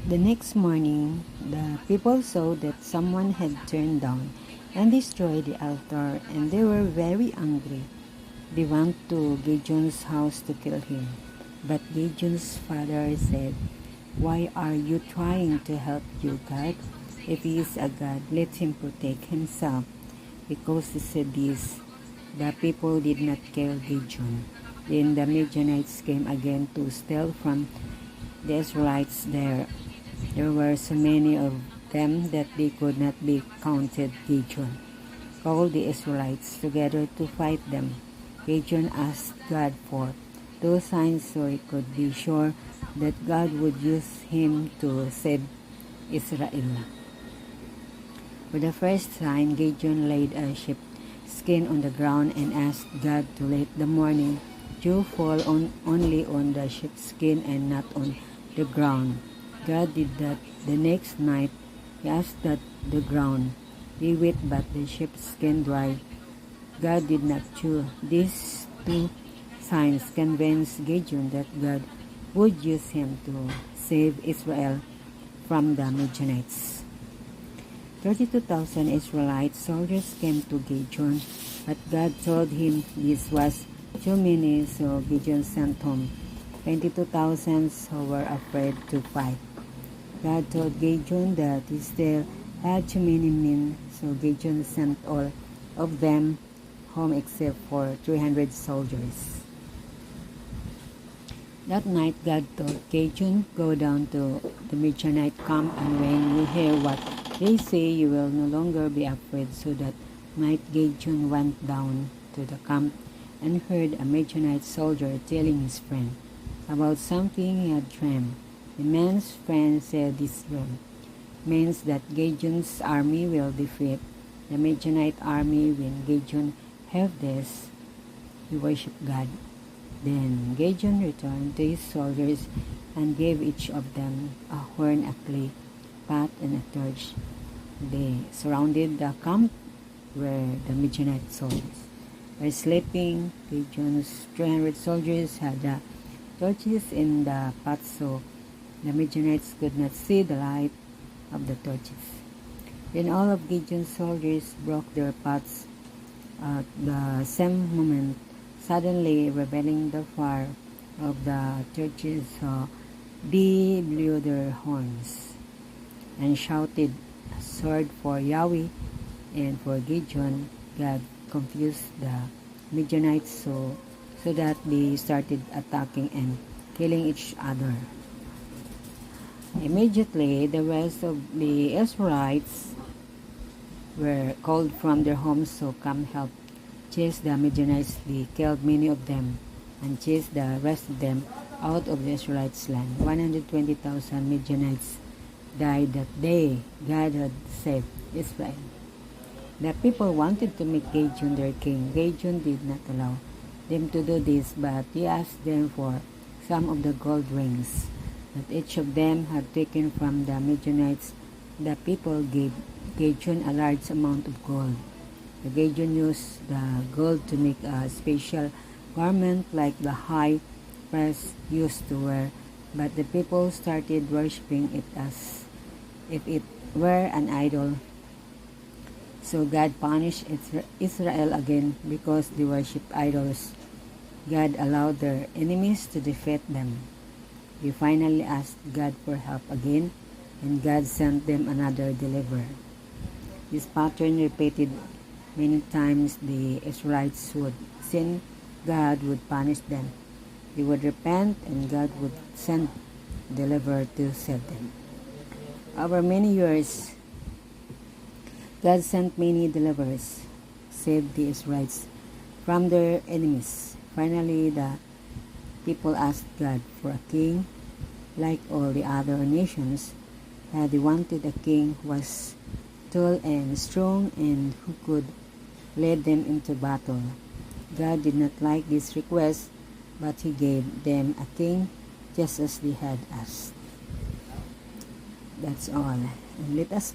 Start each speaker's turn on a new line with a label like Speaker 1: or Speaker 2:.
Speaker 1: The next morning, the people saw that someone had turned down and destroyed the altar, and they were very angry. They went to Gideon's house to kill him. But Gideon's father said, "Why are you trying to help your God? If he is a God, let him protect himself." Because he said this, the people did not kill Gideon. Then the Midianites came again to steal from the Israelites there. There were so many of them that they could not be counted. Gideon called the Israelites together to fight them. Gideon asked God for 2 signs so he could be sure that God would use him to save Israel. For the first sign, Gideon laid a sheep skin on the ground and asked God to let the morning dew fall only on the sheepskin and not on the ground. God did that. The next night, he asked that the ground be wet but the sheepskin dry. God did not chew. These 2 signs convinced Gideon that God would use him to save Israel from the Midianites. 32,000 Israelite soldiers came to Gideon, but God told him this was too many, so Gideon sent home 22,000 who were afraid to fight. God told Gideon that he still had too many men, so Gideon sent all of them home except for 300 soldiers. That night God told Gideon, "Go down to the Midianite camp, and when you hear what they say, you will no longer be afraid." So that night Gideon went down to the camp and heard a Midianite soldier telling his friend about something he had dreamed. The man's friend said this dream means that Gideon's army will defeat the Midianite army. When Gideon heard this, he worshipped God. Then Gideon returned to his soldiers and gave each of them a horn, a clay pot, and a torch. They surrounded the camp where the Midianite soldiers were sleeping. Gideon's 300 soldiers had the torches in the pots, so the Midianites could not see the light of the torches. Then all of Gideon's soldiers broke their pots at the same moment, suddenly revealing the fire of the torches. So they blew their horns and shouted, "A sword for Yahweh and for Gideon." God confused the Midianites so that they started attacking and killing each other. Immediately, the rest of the Israelites were called from their homes to come help chase the Midianites. They killed many of them and chased the rest of them out of the Israelites' land. 120,000 Midianites died that day. God had saved Israel. The people wanted to make Gideon their king. Gideon did not allow them to do this, but he asked them for some of the gold rings that each of them had taken from the Midianites. The people gave Gideon a large amount of gold. The Gideon used the gold to make a special garment like the high priest used to wear, but the people started worshipping it as if it were an idol. So God punished Israel again because they worshipped idols. God allowed their enemies to defeat them. They finally asked God for help again, and God sent them another deliverer. This pattern repeated many times. The Israelites would sin, God would punish them. They would repent, and God would send a deliverer to save them. Over many years, God sent many deliverers, saved the Israelites from their enemies. Finally, the people asked God for a king like all the other nations. They wanted a king who was tall and strong and who could lead them into battle. God did not like this request, but he gave them a king just as they had asked. That's all. And let us